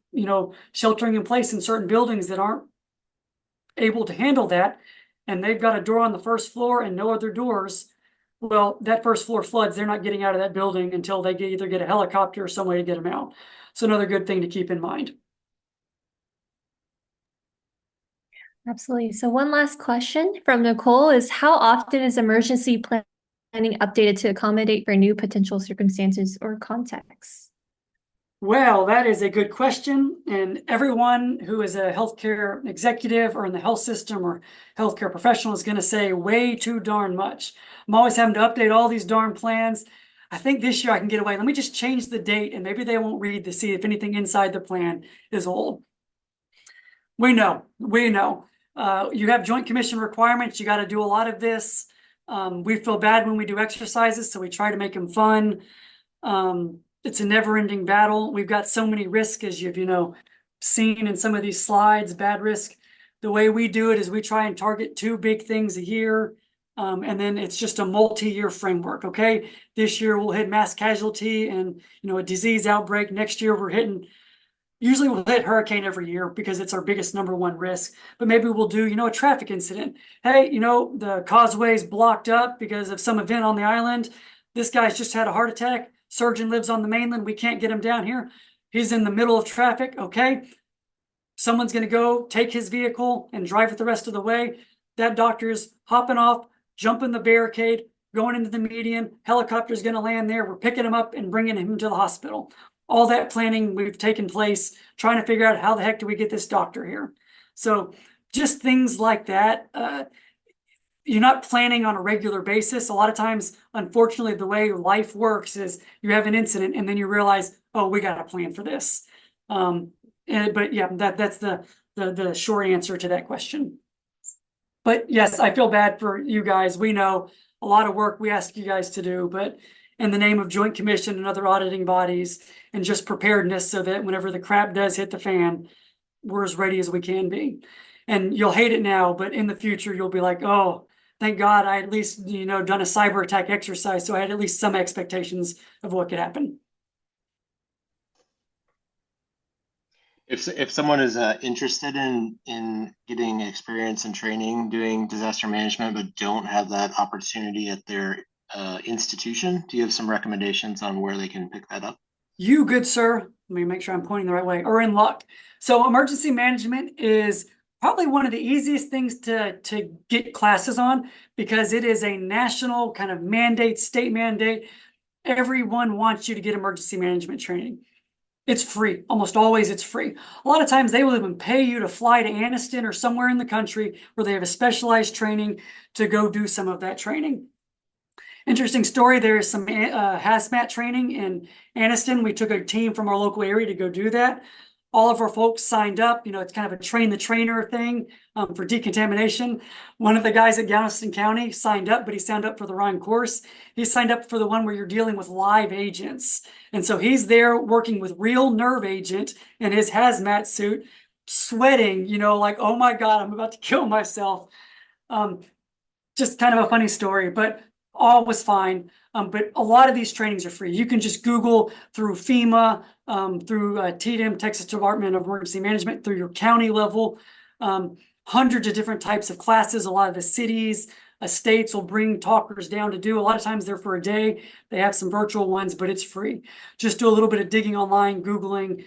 sheltering in place in certain buildings that aren't able to handle that, and they've got a door on the first floor and no other doors, well, that first floor floods, they're not getting out of that building until they either get a helicopter or some way to get them out. So another good thing to keep in mind. Absolutely. So one last question from Nicole is, how often is emergency planning updated to accommodate for new potential circumstances or contexts? Well, that is a good question. And everyone who is a healthcare executive or in the health system or healthcare professional is going to say way too darn much. I'm always having to update all these darn plans. I think this year I can get away. Let me just change the date and maybe they won't read to see if anything inside the plan is old. We know. You have Joint Commission requirements. You got to do a lot of this. We feel bad when we do exercises, so we try to make them fun. It's a never-ending battle. We've got so many risks, as you've seen in some of these slides, bad risk. The way we do it is we try and target 2 big things a year, and then it's just a multi-year framework. Okay, this year we'll hit mass casualty and a disease outbreak. Next year usually we'll hit hurricane every year because it's our biggest #1 risk. But maybe we'll do a traffic incident. Hey, the causeway's blocked up because of some event on the island. This guy's just had a heart attack. Surgeon lives on the mainland. We can't get him down here. He's in the middle of traffic. Okay. Someone's going to go take his vehicle and drive it the rest of the way. That doctor's hopping off, jumping the barricade, going into the median. Helicopter's going to land there. We're picking him up and bringing him to the hospital. All that planning we've taken place, trying to figure out how the heck do we get this doctor here. So just things like that. You're not planning on a regular basis. A lot of times, unfortunately, the way life works is you have an incident and then you realize, oh, we got to plan for this. But yeah, that's the short answer to that question. But yes, I feel bad for you guys. We know a lot of work we ask you guys to do, but in the name of Joint Commission and other auditing bodies and just preparedness so that whenever the crap does hit the fan, we're as ready as we can be. And you'll hate it now, but in the future, you'll be like, oh, thank God I at least, done a cyber attack exercise. So I had at least some expectations of what could happen. If someone is interested in getting experience and training doing disaster management, but don't have that opportunity at their institution, do you have some recommendations on where they can pick that up? You good sir, let me make sure I'm pointing the right way, are in luck. So emergency management is probably one of the easiest things to get classes on because it is a national kind of mandate, state mandate. Everyone wants you to get emergency management training. It's free. Almost always it's free. A lot of times they will even pay you to fly to Anniston or somewhere in the country where they have a specialized training to go do some of that training. Interesting story, there's some hazmat training in Anniston. We took a team from our local area to go do that. All of our folks signed up. It's kind of a train the trainer thing for decontamination. One of the guys at Galveston County signed up, but he signed up for the wrong course. He signed up for the one where you're dealing with live agents. And so he's there working with real nerve agent in his hazmat suit, sweating, like, oh my God, I'm about to kill myself. Just kind of a funny story, but all was fine. But a lot of these trainings are free. You can just Google through FEMA, through TDM, Texas Department of Emergency Management, through your county level, hundreds of different types of classes. A lot of the cities estates will bring talkers down to do. A lot of times they're for a day. They have some virtual ones, but it's free. Just do a little bit of digging online, Googling.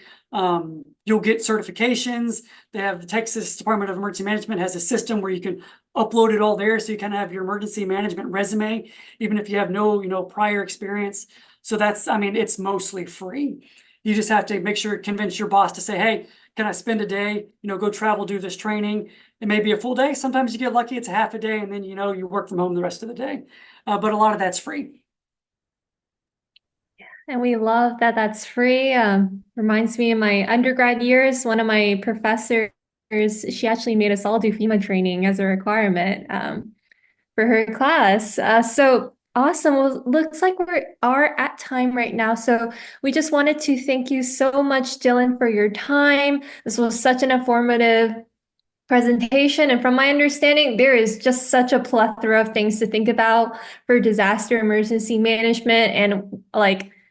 You'll get certifications. They have the Texas Department of Emergency Management has a system where you can upload it all there. So you kind of have your emergency management resume, even if you have no, prior experience. So that's, I mean, it's mostly free. You just have to make sure, convince your boss to say, hey, can I spend a day, go travel, do this training? It may be a full day. Sometimes you get lucky, it's a half a day, and then, you work from home the rest of the day. But a lot of that's free. And we love that that's free. Reminds me of my undergrad years, one of my professors, she actually made us all do FEMA training as a requirement for her class. So awesome. Well, looks like we are at time right now. So we just wanted to thank you so much, Dylan, for your time. This was such an informative presentation. And from my understanding, there is just such a plethora of things to think about for disaster emergency management. And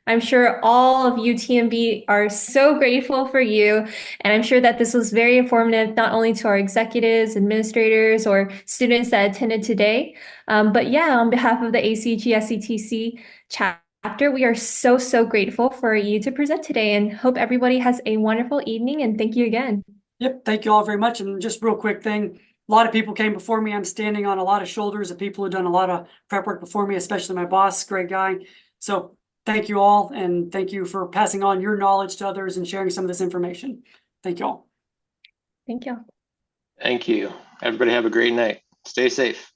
I'm sure all of UTMB are so grateful for you. And I'm sure that this was very informative, not only to our executives, administrators, or students that attended today. But yeah, on behalf of the ACG SETC chapter, we are so, so grateful for you to present today and hope everybody has a wonderful evening. And thank you again. Yep, thank you all very much. And just real quick thing, a lot of people came before me. I'm standing on a lot of shoulders of people who've done a lot of prep work before me, especially my boss, great guy. So thank you all, and thank you for passing on your knowledge to others and sharing some of this information. Thank you all. Thank you. Thank you. Everybody have a great night. Stay safe.